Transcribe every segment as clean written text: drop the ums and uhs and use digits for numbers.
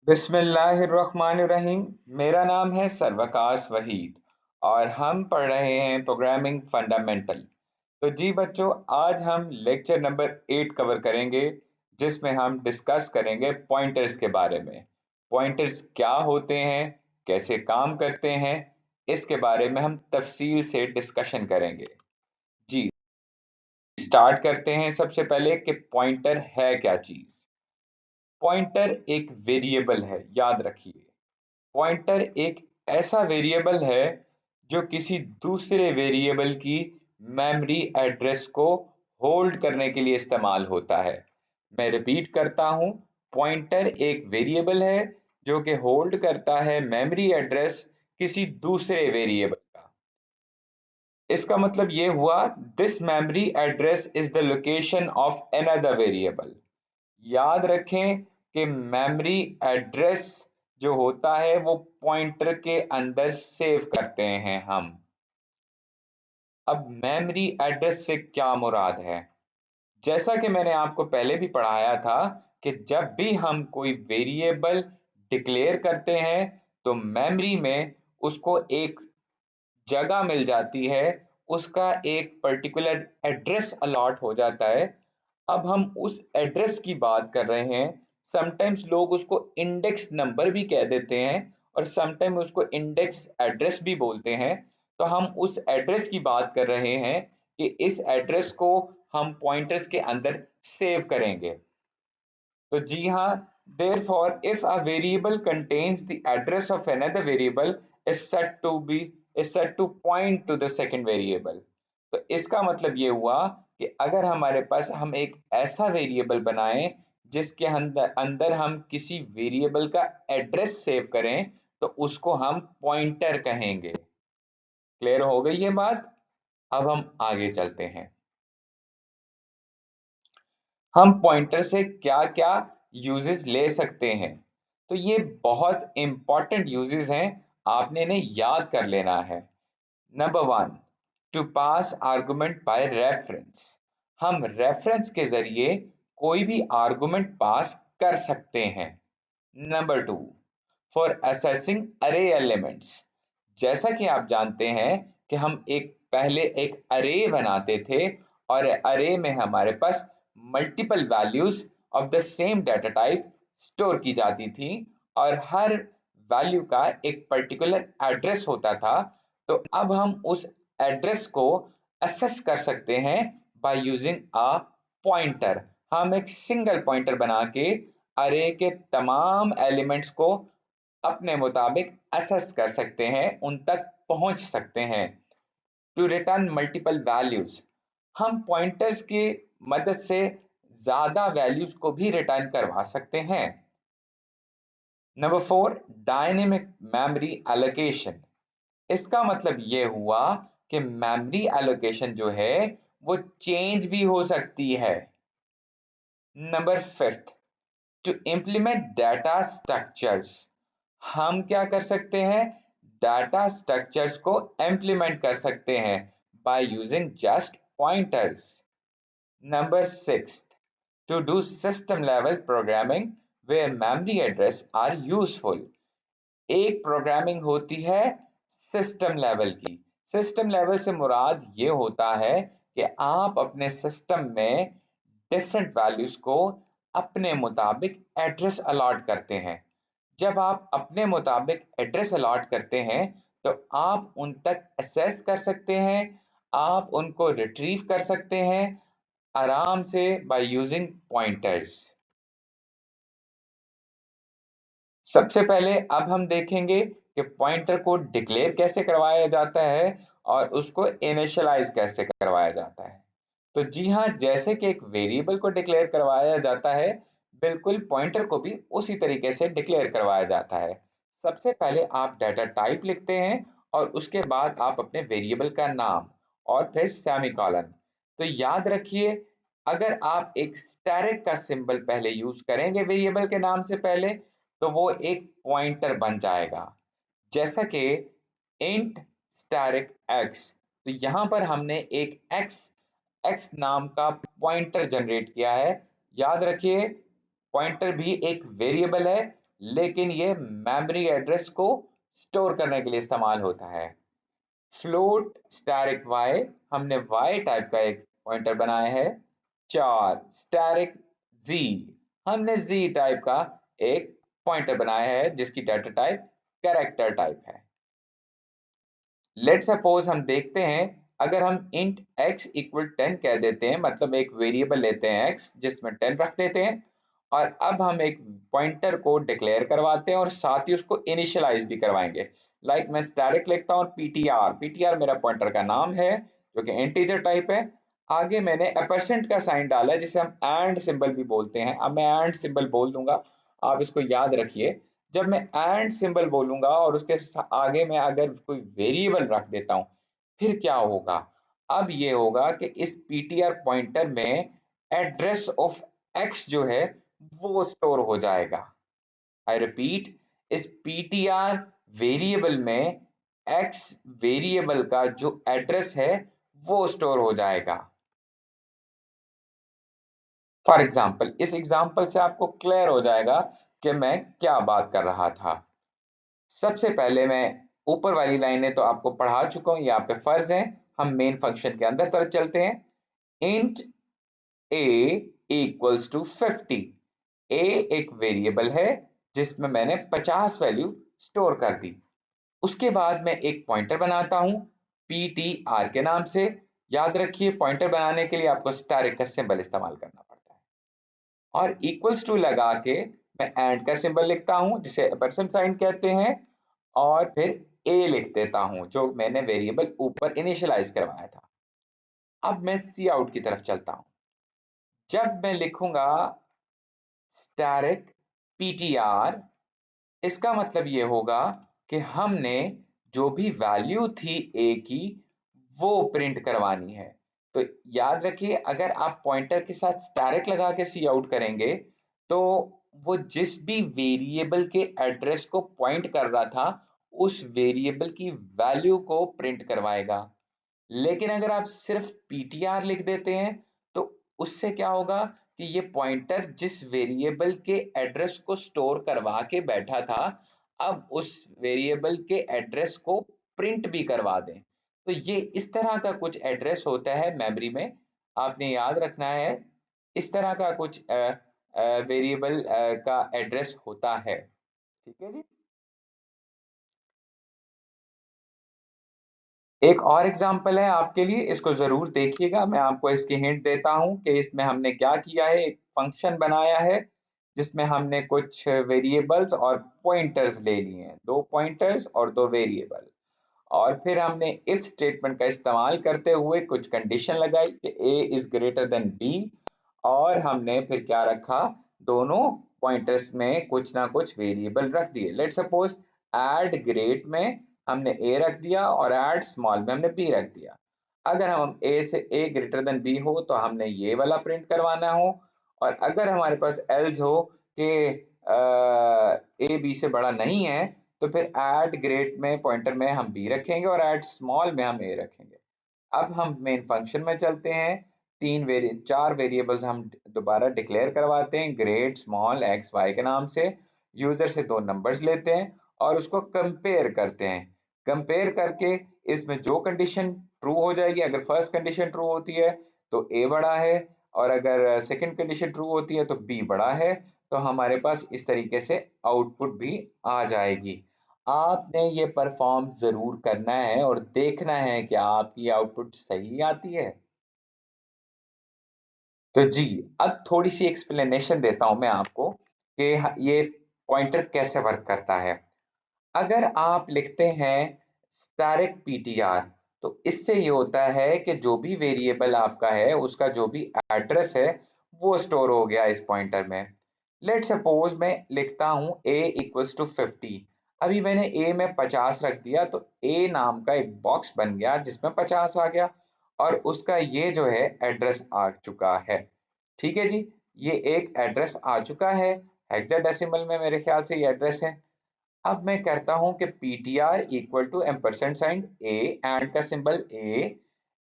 बिस्मिल्लाहिर्रहमानिर्रहीम। मेरा नाम है सर्वकाश वहीद और हम पढ़ रहे हैं प्रोग्रामिंग फंडामेंटल। तो जी बच्चों, आज हम लेक्चर नंबर 8 कवर करेंगे, जिसमें हम डिस्कस करेंगे पॉइंटर्स के बारे में। पॉइंटर्स क्या होते हैं, कैसे काम करते हैं, इसके बारे में हम तफसील से डिस्कशन करेंगे। जी, स्टार्ट करते हैं। सबसे पहले कि पॉइंटर है क्या चीज़। पॉइंटर एक वेरिएबल है, याद रखिए। पॉइंटर एक ऐसा वेरिएबल है जो किसी दूसरे वेरिएबल की मेमोरी एड्रेस को होल्ड करने के लिए इस्तेमाल होता है। मैं रिपीट करता हूं, पॉइंटर एक वेरिएबल है जो कि होल्ड करता है मेमोरी एड्रेस किसी दूसरे वेरिएबल का। इसका मतलब ये हुआ, this memory address is the location of another variable. याद रखें कि मेमोरी एड्रेस जो होता है वो पॉइंटर के अंदर सेव करते हैं हम। अब मेमोरी एड्रेस से क्या मुराद है? जैसा कि मैंने आपको पहले भी पढ़ाया था कि जब भी हम कोई वेरिएबल डिक्लेयर करते हैं तो मेमोरी में उसको एक जगह मिल जाती है, उसका एक पर्टिकुलर एड्रेस अलॉट हो जाता है। अब हम उस एड्रेस की बात कर रहे हैं। समटाइम्स लोग उसको इंडेक्स नंबर भी कह देते हैं और समटाइम उसको इंडेक्स एड्रेस भी बोलते हैं। तो हम उस एड्रेस की बात कर रहे हैं कि इस एड्रेस को हम पॉइंटर्स के अंदर सेव करेंगे। तो जी हाँ, therefore if a variable contains the address of another variable is said to point to the second variable। तो इसका मतलब ये हुआ कि अगर हमारे पास हम एक ऐसा वेरिएबल बनाएं जिसके अंदर अंदर हम किसी वेरिएबल का एड्रेस सेव करें तो उसको हम पॉइंटर कहेंगे। क्लियर हो गई ये बात? अब हम आगे चलते हैं। हम पॉइंटर से क्या क्या यूजेस ले सकते हैं। तो ये बहुत इंपॉर्टेंट यूजेस हैं, आपने इन्हें याद कर लेना है। Number 1, to pass argument by reference. हम रेफरेंस के जरिए कोई भी आर्गुमेंट पास कर सकते हैं। Number 2, for accessing array elements. जैसा कि आप जानते हैं कि हम पहले एक अरे बनाते थे और अरे में हमारे पास multiple values of the same data type store की जाती थी और हर वैल्यू का एक पर्टिकुलर एड्रेस होता था। तो अब हम उस एड्रेस को असेस कर सकते हैं बाय यूजिंग अ पॉइंटर। हम एक सिंगल पॉइंटर बना के अरे के तमाम एलिमेंट्स को अपने मुताबिक असेस कर सकते हैं, उन तक पहुंच सकते हैं। टू रिटर्न मल्टीपल वैल्यूज, हम पॉइंटर्स की मदद से ज्यादा वैल्यूज को भी रिटर्न करवा सकते हैं। Number 4, dynamic memory allocation. इसका मतलब ये हुआ कि मेमोरी एलोकेशन जो है वो चेंज भी हो सकती है। Number 5, to implement data structures. हम क्या कर सकते हैं? डाटा स्ट्रक्चर्स को इम्प्लीमेंट कर सकते हैं by using just pointers. Number 6, to do system level programming where memory address are useful. एक प्रोग्रामिंग होती है सिस्टम लेवल की। सिस्टम लेवल से मुराद ये होता है कि आप अपने सिस्टम में डिफरेंट वैल्यूज को अपने मुताबिक एड्रेस अलॉट करते हैं। जब आप अपने मुताबिक एड्रेस अलॉट करते हैं तो आप उन तक एक्सेस कर सकते हैं, आप उनको रिट्रीव कर सकते हैं आराम से बाय यूजिंग पॉइंटर्स। सबसे पहले अब हम देखेंगे कि पॉइंटर को डिक्लेयर कैसे करवाया जाता है और उसको इनिशियलाइज कैसे करवाया जाता है। तो जी हाँ, जैसे कि एक वेरिएबल को डिक्लेयर करवाया जाता है, बिल्कुल पॉइंटर को भी उसी तरीके से डिक्लेयर करवाया जाता है। सबसे पहले आप डाटा टाइप लिखते हैं और उसके बाद आप अपने वेरिएबल का नाम और फिर सेमीकोलन। तो याद रखिए, अगर आप एक स्टैरिक का सिंबल पहले यूज करेंगे वेरिएबल के नाम से पहले तो वो एक पॉइंटर बन जाएगा। जैसा कि इंट स्टैरिक एक्स, तो यहां पर हमने एक एक्स नाम का पॉइंटर जनरेट किया है। याद रखिए, पॉइंटर भी एक वेरिएबल है लेकिन ये मेमोरी एड्रेस को स्टोर करने के लिए इस्तेमाल होता है। फ्लोट स्टैरिक वाई, हमने वाई टाइप का एक पॉइंटर बनाया है। 4 स्टैरिक जी, हमने जी टाइप का एक पॉइंटर बनाया है जिसकी डाटा टाइप कैरेक्टर टाइप है। लेट सपोज हम देखते हैं, अगर हम इंट x इक्वल 10 कह देते हैं, मतलब एक वेरिएबल लेते हैं x जिसमें 10 रख देते हैं, और अब हम एक पॉइंटर को डिक्लेयर करवाते हैं और साथ ही उसको इनिशियलाइज भी करवाएंगे। लाइक मैं स्टैटिक लिखता हूँ पीटीआर मेरा पॉइंटर का नाम है जो कि इंटीजर टाइप है। आगे मैंने % का साइन डाला है जिसे हम एंड सिंबल भी बोलते हैं। अब मैं एंड सिंबल बोल दूंगा, आप इसको याद रखिए। जब मैं एंड सिंबल बोलूंगा और उसके आगे मैं अगर कोई वेरिएबल रख देता हूं, फिर क्या होगा? अब ये होगा कि इस पीटीआर पॉइंटर में एड्रेस ऑफ x जो है वो स्टोर हो जाएगा। आई रिपीट, इस पीटीआर वेरिएबल में x वेरिएबल का जो एड्रेस है वो स्टोर हो जाएगा। फॉर एग्जाम्पल, इस एग्जाम्पल से आपको क्लियर हो जाएगा कि मैं क्या बात कर रहा था। सबसे पहले मैं ऊपर वाली लाइनें तो आपको पढ़ा चुका हूं, यहाँ पे फर्ज है। हम मेन फंक्शन के अंदर तरफ चलते हैं। Int a equals to 50। a एक वेरिएबल है जिसमें मैंने 50 वैल्यू स्टोर कर दी। उसके बाद मैं एक पॉइंटर बनाता हूं ptr के नाम से। याद रखिए, पॉइंटर बनाने के लिए आपको स्टैरिक का सिंबल इस्तेमाल करना पड़ता है। और इक्वल्स टू लगा के मैं एंड का सिंबल लिखता हूं जिसे परसेंट साइन कहते हैं, और फिर ए लिख देता हूं जो मैंने वेरिएबल ऊपर इनिशियलाइज करवाया था। अब मैं सी आउट की तरफ चलता हूं। जब मैं लिखूंगा स्टैरिक पीटीआर, इसका मतलब ये होगा कि हमने जो भी वैल्यू थी ए की वो प्रिंट करवानी है। तो याद रखिए, अगर आप पॉइंटर के साथ स्टैरिक लगा के सी आउट करेंगे तो वो जिस भी वेरिएबल के एड्रेस को पॉइंट कर रहा था उस वेरिएबल की वैल्यू को प्रिंट करवाएगा। लेकिन अगर आप सिर्फ पीटीआर लिख देते हैं तो उससे क्या होगा कि ये पॉइंटर जिस वेरिएबल के एड्रेस को स्टोर करवा के बैठा था, अब उस वेरिएबल के एड्रेस को प्रिंट भी करवा दें। तो ये इस तरह का कुछ एड्रेस होता है मेमोरी में, आपने याद रखना है। इस तरह का कुछ वेरिएबल का एड्रेस होता है। ठीक है जी। एक और एग्जांपल है आपके लिए, इसको जरूर देखिएगा। मैं आपको इसकी हिंट देता हूं कि इसमें हमने क्या किया है। एक फंक्शन बनाया है जिसमें हमने कुछ वेरिएबल्स और पॉइंटर्स ले लिए हैं, 2 पॉइंटर्स और 2 वेरिएबल। और फिर हमने इफ स्टेटमेंट का इस्तेमाल करते हुए कुछ कंडीशन लगाई कि a is greater than b, और हमने फिर क्या रखा, दोनों पॉइंटर्स में कुछ ना कुछ वेरिएबल रख दिए। लेट सपोज ऐड ग्रेट में हमने a रख दिया और ऐड स्मॉल में हमने b रख दिया। अगर हम a ग्रेटर देन b हो तो हमने ये वाला प्रिंट करवाना हो, और अगर हमारे पास एल्स हो कि a b से बड़ा नहीं है तो फिर ऐड ग्रेट में पॉइंटर में हम b रखेंगे और ऐड स्मॉल में हम a रखेंगे। अब हम मेन फंक्शन में चलते हैं। 4 वेरिएबल्स हम दोबारा डिक्लेयर करवाते हैं, ग्रेट स्मॉल एक्स वाई के नाम से। यूजर से 2 नंबर्स लेते हैं और उसको कंपेयर करते हैं। कंपेयर करके इसमें जो कंडीशन ट्रू हो जाएगी, अगर फर्स्ट कंडीशन ट्रू होती है तो a बड़ा है, और अगर सेकंड कंडीशन ट्रू होती है तो b बड़ा है। तो हमारे पास इस तरीके से आउटपुट भी आ जाएगी। आपने ये परफॉर्म जरूर करना है और देखना है कि आपकी आउटपुट सही आती है। तो जी, अब थोड़ी सी एक्सप्लेनेशन देता हूं मैं आपको कि ये पॉइंटर कैसे वर्क करता है। अगर आप लिखते हैं स्टैरिक पीटीआर, तो इससे ये होता है कि जो भी वेरिएबल आपका है उसका जो भी एड्रेस है वो स्टोर हो गया इस पॉइंटर में। लेट सपोज मैं लिखता हूं a इक्वल्स टू 50। अभी मैंने a में 50 रख दिया तो a नाम का एक बॉक्स बन गया जिसमें 50 आ गया, और उसका ये जो है एड्रेस आ चुका है। ठीक है जी, ये एक एड्रेस आ चुका है। हेक्साडेसिमल में मेरे ख्याल से ये एड्रेस है। अब मैं करता हूं कि ptr equal to ampersand sign a, and का सिंबल a।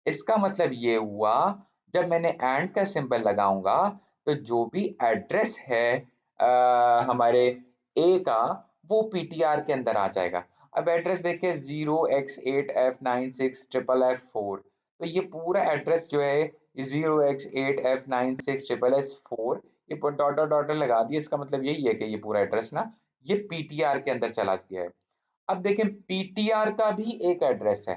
इसका मतलब ये हुआ, जब मैंने एंड का सिंबल लगाऊंगा तो जो भी एड्रेस है हमारे ए का वो पीटीआर के अंदर आ जाएगा। अब एड्रेस देखिए 0x8F96FFF4, तो ये पूरा एड्रेस जो है 0x8F96FFF4, ये डॉट डॉट डॉट लगा दिए, इसका मतलब यही है कि ये पूरा एड्रेस ना ये पीटीआर के अंदर चला गया है। अब देखें पीटीआर का भी एक एड्रेस है।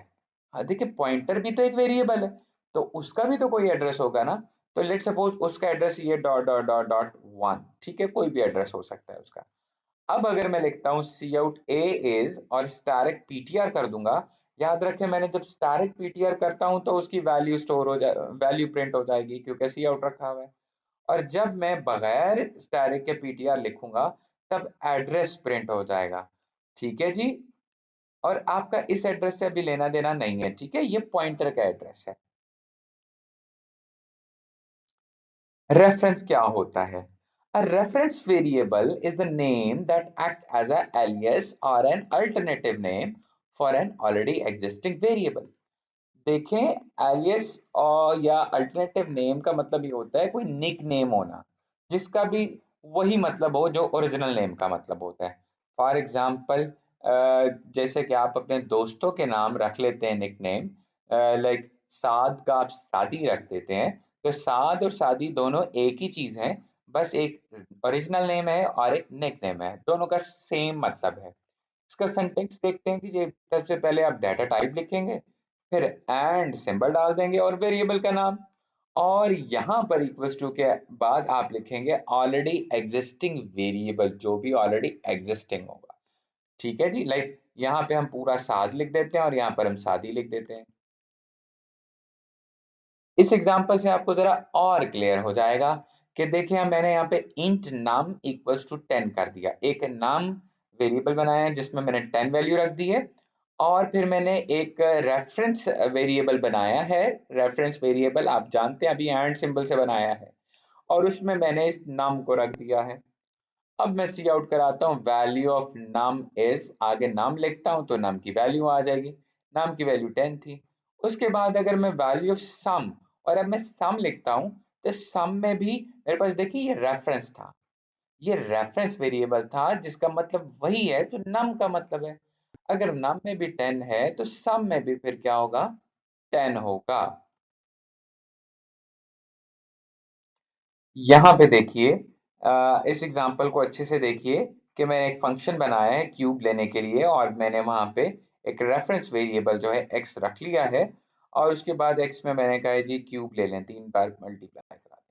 हाँ देखिए पॉइंटर भी तो एक वेरिएबल है, तो उसका भी तो कोई एड्रेस होगा ना। तो लेट सपोज उसका एड्रेस ये डॉट डॉट डॉट डॉट 1, ठीक है, कोई भी एड्रेस हो सकता है उसका। अब अगर मैं लिखता हूँ सी आउट ए इज और स्टैरिक पीटीआर कर दूंगा, याद रखें मैंने जब स्टैरिक पीटीआर करता हूँ तो उसकी वैल्यू स्टोर हो जाए, वैल्यू प्रिंट हो जाएगी क्योंकि सी आउट रखा हुआ है। और जब मैं बगैर स्टैरिक के पीटीआर लिखूंगा तब एड्रेस प्रिंट हो जाएगा। ठीक है जी। और आपका इस एड्रेस से अभी लेना देना नहीं है, ठीक है, ये पॉइंटर का एड्रेस है। रेफरेंस क्या होता है? A reference variable is the name that act as a alias or an alternative name for an already existing variable। देखें, एलियस और या अल्टरनेटिव नेम का मतलब ये होता है कोई निक नेम होना जिसका भी वही मतलब हो जो ओरिजिनल नेम का मतलब होता है। फॉर एग्जाम्पल, जैसे कि आप अपने दोस्तों के नाम रख लेते हैं निक नेम, लाइक साद का आप सादी रख देते हैं, तो साद और सादी दोनों एक ही चीज है, बस एक ओरिजिनल नेम है और एक निक नेम है, दोनों का सेम मतलब है। इसका सिंटेक्स देखते हैं कि ये सबसे पहले आप डाटा टाइप लिखेंगे, फिर एंड सिंबल डाल देंगे और वेरिएबल का नाम, और यहाँ पर इक्वल्स टू के बाद आप लिखेंगे ऑलरेडी एग्जिस्टिंग वेरिएबल, जो भी ऑलरेडी एग्जिस्टिंग होगा। ठीक है जी, लाइक यहाँ पे हम पूरा साद लिख देते हैं और यहाँ पर हम सादी लिख देते हैं। इस एग्जांपल से आपको जरा और क्लियर हो जाएगा कि देखिए हम मैंने यहाँ पे इंट नाम इक्वल्स टू 10 कर दिया, एक नाम वेरिएबल बनाया है जिसमें मैंने 10 वैल्यू रख दी है, और फिर मैंने एक रेफरेंस वेरिएबल बनाया है। रेफरेंस वेरिएबल आप जानते हैं अभी एंड सिंबल से बनाया है, और उसमें मैंने इस नाम को रख दिया है। अब मैं सी आउट कराता हूँ वैल्यू ऑफ नम इज, आगे नाम लिखता हूँ तो नम की वैल्यू आ जाएगी, नाम की वैल्यू 10 थी। उसके बाद अगर मैं वैल्यू ऑफ सम, और अब मैं सम लिखता हूँ, तो सम में भी मेरे पास देखिए ये रेफरेंस था, ये रेफरेंस वेरिएबल था जिसका मतलब वही है जो नम का मतलब है। अगर नम में भी 10 है तो सम में भी फिर क्या होगा, 10 होगा। यहाँ पे देखिए, इस एग्जांपल को अच्छे से देखिए कि मैंने एक फंक्शन बनाया है क्यूब लेने के लिए, और मैंने वहां पे एक रेफरेंस वेरिएबल जो है x रख लिया है, और उसके बाद x में मैंने कहा है जी क्यूब ले लें, 3 बार मल्टीप्लाई करा दें।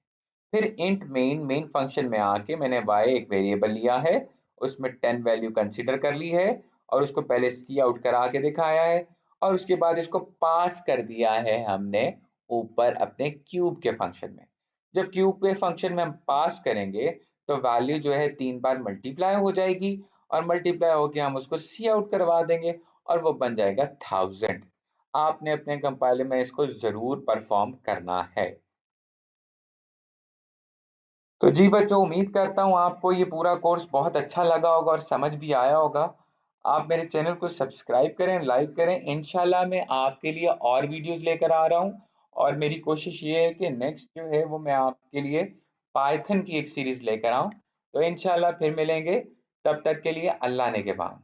फिर इंट मेन फंक्शन में आके मैंने y एक वेरिएबल लिया है, उसमें 10 वैल्यू कंसीडर कर ली है, और उसको पहले सी आउट करा के दिखाया है, और उसके बाद इसको पास कर दिया है हमने ऊपर अपने क्यूब के फंक्शन में। जब क्यूब के फंक्शन में हम पास करेंगे तो वैल्यू जो है 3 बार मल्टीप्लाई हो जाएगी, और मल्टीप्लाई होके हम उसको सी आउट करवा देंगे, और वो बन जाएगा 1000। आपने अपने कंपाइलर में इसको जरूर परफॉर्म करना है। तो जी बच्चों, उम्मीद करता हूँ आपको ये पूरा कोर्स बहुत अच्छा लगा होगा और समझ भी आया होगा। आप मेरे चैनल को सब्सक्राइब करें, लाइक करें। इंशाल्लाह मैं आपके लिए और वीडियोस लेकर आ रहा हूँ, और मेरी कोशिश ये है कि नेक्स्ट जो है वो मैं आपके लिए पाइथन की एक सीरीज लेकर आऊँ। तो इंशाल्लाह फिर मिलेंगे, तब तक के लिए अल्लाह ने के बाद।